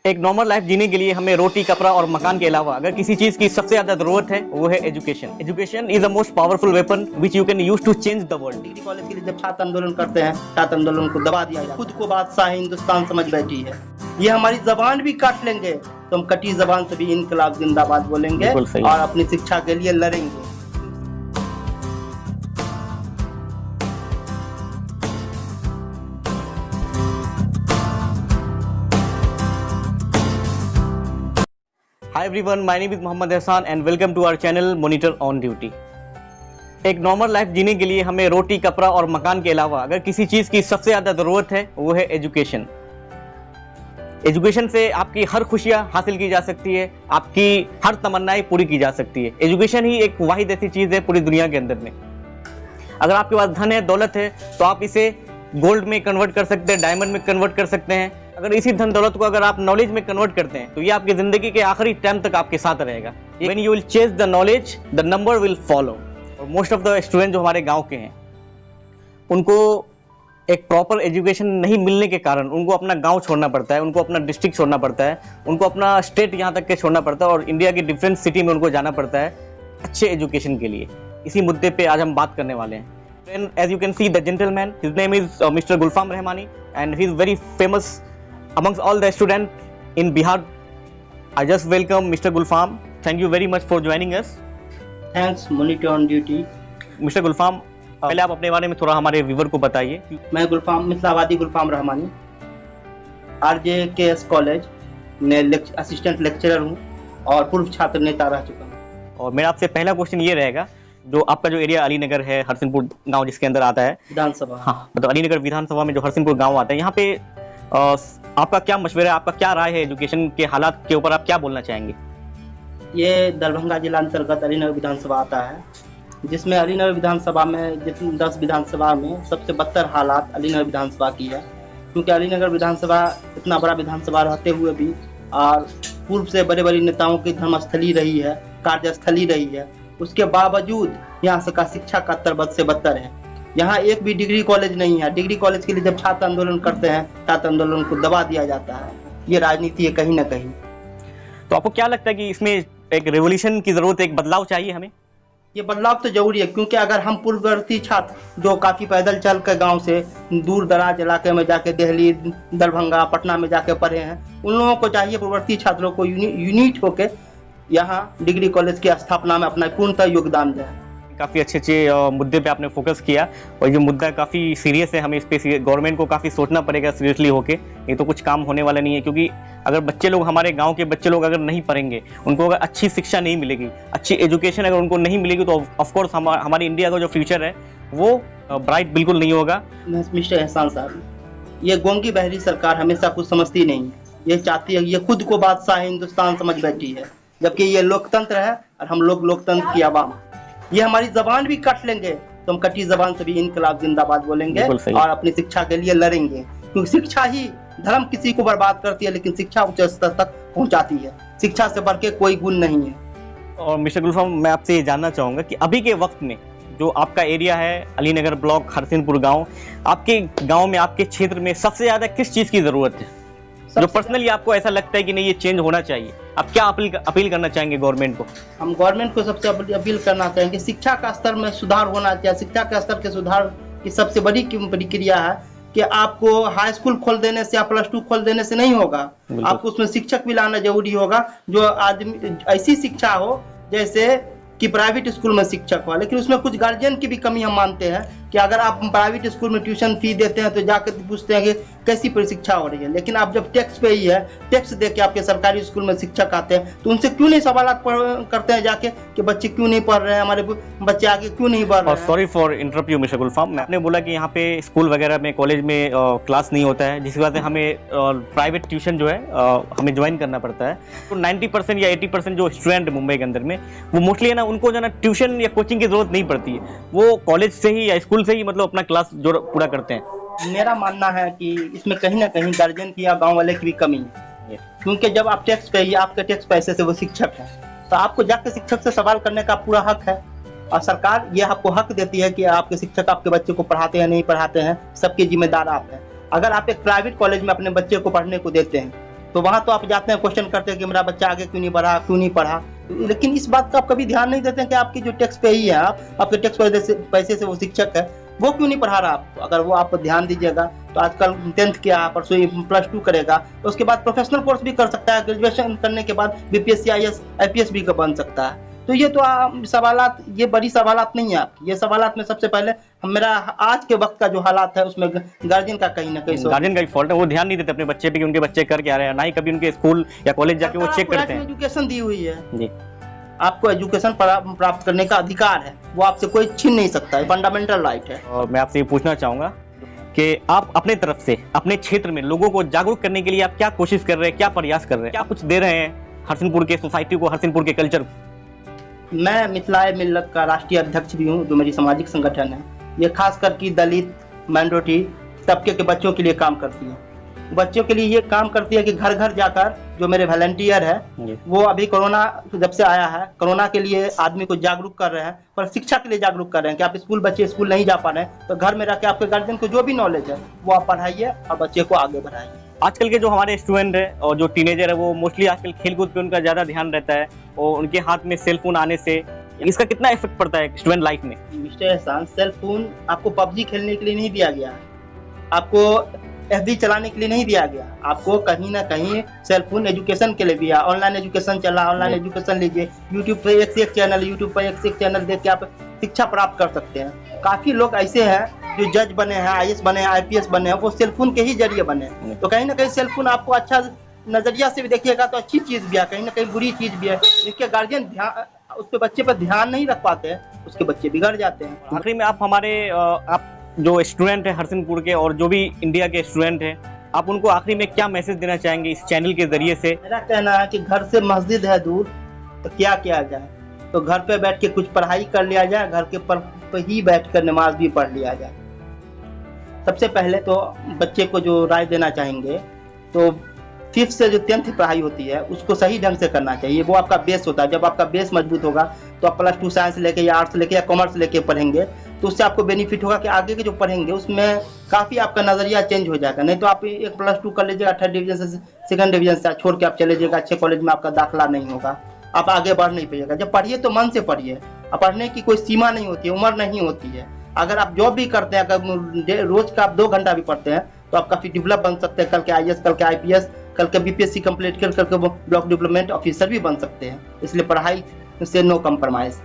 एक normal life जीने के लिए हमें रोटी, कपड़ा और मकान के अलावा अगर किसी चीज की सबसे ज्यादा जरूरत है वो है education. Education is the most powerful weapon which you can use to change the world. Degree college के लिए जब छात्र आंदोलन करते हैं, छात्र आंदोलन को दबा दिया जाए। खुद को बादशाह हिंदुस्तान समझ बैठी है। ये हमारी जबान भी काट लेंगे तो हम कटी जबान से भी इनकलाब जिंदाबाद बोलेंगे और अपनी शिक्षा के लिए लड़ेंगे। Hi everyone, my name is Mohammad Ehsan and welcome to our channel Monitor on Duty। एक नॉर्मल लाइफ जीने के लिए हमें रोटी, कपड़ा और मकान के अलावा अगर किसी चीज की सबसे ज्यादा जरूरत है वो है एजुकेशन। एजुकेशन से आपकी हर खुशियां हासिल की जा सकती है, आपकी हर तमन्नाएं पूरी की जा सकती है। एजुकेशन ही एक वाहिद ऐसी चीज है पूरी दुनिया के अंदर में। अगर आपके पास धन है, दौलत है तो आप इसे गोल्ड में कन्वर्ट कर सकते हैं, डायमंड में कन्वर्ट कर सकते हैं। अगर इसी धन दौलत को अगर आप नॉलेज में कन्वर्ट करते हैं तो ये आपकी जिंदगी के आखिरी टाइम तक आपके साथ रहेगा। When you will chase the knowledge, the number will follow। और मोस्ट ऑफ द स्टूडेंट जो हमारे गांव के हैं उनको एक प्रॉपर एजुकेशन नहीं मिलने के कारण उनको अपना गांव छोड़ना पड़ता है, उनको अपना डिस्ट्रिक्ट छोड़ना पड़ता है, उनको अपना स्टेट यहाँ तक के छोड़ना पड़ता है और इंडिया की डिफरेंट सिटी में उनको जाना पड़ता है अच्छे एजुकेशन के लिए। इसी मुद्दे पे आज हम बात करने वाले हैं। And as you can see the gentleman, his name is Mr. Gulfam Rahmani and he is very famous amongst all the students in Bihar। I just welcome Mr. Gulfam। Thank you very much for joining us। Thanks Monitor on Duty। Mr. Gulfam, पहले आप अपने बारे में थोड़ा हमारे viewer को बताइए। मैं गुलफाम मिथिलावादी गुलफाम रहमानी RJKS कॉलेज में असिस्टेंट लेक्चरर हूँ और पूर्व छात्र नेता रह चुका हूँ। और मेरा आपसे पहला क्वेश्चन ये रहेगा, जो आपका जो एरिया अलीनगर है, हरसिनपुर गांव जिसके अंदर आता है विधानसभा, हाँ मतलब अलीनगर विधानसभा में जो हरसिनपुर गांव आता है, यहाँ पे आपका क्या मशवरा है, आपका क्या राय है एजुकेशन के हालात के ऊपर, आप क्या बोलना चाहेंगे? ये दरभंगा जिला अंतर्गत अलीनगर विधानसभा आता है, जिसमें अलीनगर विधानसभा में 10 विधानसभा में सबसे बदतर हालात अलीनगर विधानसभा की है। क्योंकि अलीनगर विधानसभा इतना बड़ा विधानसभा रहते हुए भी और पूर्व से बड़े बड़े नेताओं की धर्मस्थली रही है, कार्यस्थली रही है, उसके बावजूद यहाँ से का शिक्षा का स्तर बद से बदतर है। यहाँ एक भी डिग्री कॉलेज नहीं है। डिग्री कॉलेज के लिए जब छात्र आंदोलन करते हैं, छात्र आंदोलन को दबा दिया जाता है। ये राजनीति है कहीं ना कहीं। तो आपको क्या लगता है कि इसमें एक रेवोल्यूशन की जरूरत है, एक बदलाव चाहिए हमें? ये बदलाव तो जरूरी है, क्योंकि अगर हम पूर्ववर्ती छात्र जो काफी पैदल चल कर गाँव से दूर दराज इलाके में जाके दिल्ली, दरभंगा, पटना में जाके पढ़े हैं, उन लोगों को चाहिए पूर्ववर्ती छात्रों को यूनिट होकर यहाँ डिग्री कॉलेज की स्थापना में अपना पूर्णतः योगदान दें। काफ़ी अच्छे मुद्दे पे आपने फोकस किया और ये मुद्दा काफ़ी सीरियस है, हमें इस पे गवर्नमेंट को काफ़ी सोचना पड़ेगा सीरियसली होके। ये तो कुछ काम होने वाला नहीं है, क्योंकि अगर बच्चे लोग, हमारे गांव के बच्चे लोग अगर नहीं पढ़ेंगे, उनको अगर अच्छी शिक्षा नहीं मिलेगी, अच्छी एजुकेशन अगर उनको नहीं मिलेगी तो ऑफकोर्स हमारी इंडिया का जो फ्यूचर है वो ब्राइट बिल्कुल नहीं होगा। मिस्टर एहसान साहब, ये गोंगी बहरी सरकार हमेशा कुछ समझती नहीं है। ये चाहती है, ये खुद को बादशाह हिंदुस्तान समझ बैठी है, जबकि ये लोकतंत्र है और हम लोग लोकतंत्र की आवाम। ये हमारी जबान भी काट लेंगे तो हम कटी जबान से भी इनकलाब जिंदाबाद बोलेंगे और अपनी शिक्षा के लिए लड़ेंगे। क्योंकि शिक्षा ही, धर्म किसी को बर्बाद करती है लेकिन शिक्षा उच्च स्तर तक पहुंचाती है। शिक्षा से बढ़ के कोई गुण नहीं है। और मिस्टर गुलफाम, मैं आपसे ये जानना चाहूंगा कि अभी के वक्त में जो आपका एरिया है अलीनगर ब्लॉक, हरसिनपुर गाँव, आपके गाँव में, आपके क्षेत्र में सबसे ज्यादा किस चीज की जरूरत है जो पर्सनली आपको ऐसा लगता है कि नहीं ये चेंज होना चाहिए? आप क्या अपील करना चाहेंगे गवर्नमेंट को? हम गवर्नमेंट को सबसे अपील करना चाहेंगे, शिक्षा का स्तर में सुधार होना चाहिए। शिक्षा के स्तर के सुधार की सबसे बड़ी प्रक्रिया है कि आपको हाई स्कूल खोल देने से या +2 खोल देने से नहीं होगा। आपको उसमें शिक्षक भी लाना जरूरी होगा, जो आदमी ऐसी शिक्षा हो जैसे कि प्राइवेट स्कूल में शिक्षक हो। लेकिन उसमें कुछ गार्जियन की भी कमी हम मानते हैं कि अगर आप प्राइवेट स्कूल में ट्यूशन फी देते हैं तो जाकर पूछते हैं कि कैसी शिक्षा हो रही है। लेकिन आप जब टैक्स पे ही है, टैक्स दे के आपके सरकारी स्कूल में शिक्षक आते हैं तो उनसे क्यों नहीं सवाल करते हैं जाके कि बच्चे क्यों नहीं पढ़ रहे हैं, हमारे बच्चे आगे क्यों नहीं बढ़ रहे हैं? Sorry for interrupt you mister Gulfam, आपने बोला कि यहाँ पे स्कूल वगैरह में, कॉलेज में क्लास नहीं होता है, जिसकी वजह से हमें प्राइवेट ट्यूशन जो है हमें ज्वाइन करना पड़ता है। तो 90% या 80% जो स्टूडेंट मुंबई के अंदर में, वो मोस्टली है ना, उनको जो ना ट्यूशन या कोचिंग की जरूरत नहीं पड़ती है, वो कॉलेज से ही या स्कूल से ही मतलब अपना क्लास जो पूरा करते हैं। मेरा मानना है कि इसमें कहीं ना कहीं गार्जियन की या गांव वाले की भी कमी है। क्योंकि जब आप टैक्स पे, आपके टैक्स पैसे से वो शिक्षक है तो आपको जाकर शिक्षक से सवाल करने का पूरा हक है। और सरकार ये आपको हक देती है कि आपके शिक्षक आपके बच्चे को पढ़ाते हैं नहीं पढ़ाते हैं, सबके जिम्मेदार आप हैं। अगर आप एक प्राइवेट कॉलेज में अपने बच्चे को पढ़ने को देते हैं तो वहाँ तो आप जाते हैं, क्वेश्चन करते हैं कि मेरा बच्चा आगे क्यों नहीं बढ़ा, क्यों नहीं पढ़ा। लेकिन इस बात का आप कभी ध्यान नहीं देते हैं कि आपकी जो टैक्स पे ही है, आपके टैक्स पैसे से वो शिक्षक है, वो क्यों नहीं पढ़ा रहा आपको। अगर वो आप ध्यान दीजिएगा तो आजकल 10th किया, परसों +2 करेगा, तो उसके बाद प्रोफेशनल कोर्स भी कर सकता है। ग्रेजुएशन करने के बाद BPSC IAS IPS भी बन सकता है। तो ये तो सवालात, ये बड़ी सवालात नहीं है आपकी। ये सवालात में सबसे पहले मेरा आज के वक्त का जो हालात है उसमें गार्जियन का कहीं ना कहीं गार्जियन का फॉल्ट है। वो ध्यान नहीं देते अपने बच्चे पे कि उनके बच्चे कर क्या रहे हैं, ना ही कभी उनके स्कूल या कॉलेज जाके वो चेक करते हैं। एजुकेशन दी हुई है जी, आपको एजुकेशन प्राप्त करने का अधिकार है, वो आपसे कोई छीन नहीं सकता है, फंडामेंटल राइट है। और मैं आपसे ये पूछना चाहूंगा कि आप अपने तरफ से अपने क्षेत्र में लोगों को जागरूक करने के लिए आप क्या कोशिश कर रहे हैं, क्या प्रयास कर रहे हैं, क्या कुछ दे रहे हैं हरसिनपुर के सोसाइटी को, हरसिनपुर के कल्चर को? मैं मिथिलाए मिल्लत का राष्ट्रीय अध्यक्ष भी हूँ, जो मेरी सामाजिक संगठन है। ये खास करके दलित माइनॉरिटी तबके के बच्चों के लिए काम करती है। बच्चों के लिए ये काम करती है कि घर घर जाकर, जो मेरे वॉलंटियर है वो अभी कोरोना जब से आया है, कोरोना के लिए आदमी को जागरूक कर रहे हैं, पर शिक्षा के लिए जागरूक कर रहे हैं कि आप बच्चे स्कूल नहीं जा पा रहे हैं तो घर में रह के आपके गार्जियन को जो भी नॉलेज है वो आप पढ़ाइए और बच्चे को आगे बढ़ाइए। आजकल के जो हमारे स्टूडेंट है और जो टीनेजर है वो मोस्टली आजकल खेलकूद पे उनका ज्यादा ध्यान रहता है, और उनके हाथ में सेल फोन आने से इसका कितना इफेक्ट पड़ता है स्टूडेंट लाइफ में? मिस्टर एहसान, सेल फोन आपको PUBG खेलने के लिए नहीं दिया गया, आपको FB चलाने के लिए नहीं दिया गया, आपको कहीं ना कहीं सेल फोन एजुकेशन के लिए भी है। ऑनलाइन एजुकेशन चला, ऑनलाइन एजुकेशन लीजिए, यूट्यूब पे एक से एक चैनल, यूट्यूब पे एक से एक चैनल देख के आप शिक्षा प्राप्त कर सकते हैं। काफी लोग ऐसे हैं जो जज बने हैं, IAS बने हैं, IPS बने हैं, वो सेल फोन के ही जरिए बने हैं। तो कहीं ना कहीं सेल फोन आपको अच्छा नजरिया से भी देखिएगा तो अच्छी चीज भी है, कहीं ना कहीं बुरी चीज भी है। जिसके गार्जियन ध्यान उस पे बच्चे पर ध्यान नहीं रख पाते हैं, उसके बच्चे बिगड़ जाते हैं। आखिरी में आप हमारे आप जो स्टूडेंट है हरसिनपुर के और जो भी इंडिया के स्टूडेंट हैं, आप उनको आखिरी में क्या मैसेज देना चाहेंगे इस चैनल के जरिए से? मेरा कहना है कि घर से मस्जिद है दूर तो क्या किया जाए, तो घर पे बैठ के कुछ पढ़ाई कर लिया जाए, घर के पर ही बैठ कर नमाज भी पढ़ लिया जाए। सबसे पहले तो बच्चे को जो राय देना चाहेंगे, तो 5th से जो 10th पढ़ाई होती है उसको सही ढंग से करना चाहिए, वो आपका बेस होता है। जब आपका बेस मजबूत होगा तो आप +2 साइंस लेके या आर्ट्स लेके या कॉमर्स लेके पढ़ेंगे तो उससे आपको बेनिफिट होगा कि आगे के जो पढ़ेंगे उसमें काफ़ी आपका नज़रिया चेंज हो जाएगा। नहीं तो आप एक +2 कर लीजिएगा, 3rd डिवीजन से 2nd डिवीजन से छोड़ के आप चले जाइएगा, अच्छे कॉलेज में आपका दाखिला नहीं होगा, आप आगे बढ़ नहीं पाइएगा। जब पढ़िए तो मन से पढ़िए, पढ़ने की कोई सीमा नहीं होती है, उम्र नहीं होती है। अगर आप जॉब भी करते हैं, अगर रोज का आप 2 घंटा भी पढ़ते हैं तो आप काफ़ी डेवलप बन सकते हैं। कल के IAS, कल के IPS, कल के BPSC कंप्लीट कर, कल के ब्लॉक डेवलपमेंट ऑफिसर भी बन सकते हैं। इसलिए पढ़ाई से नो कम्प्रोमाइज़।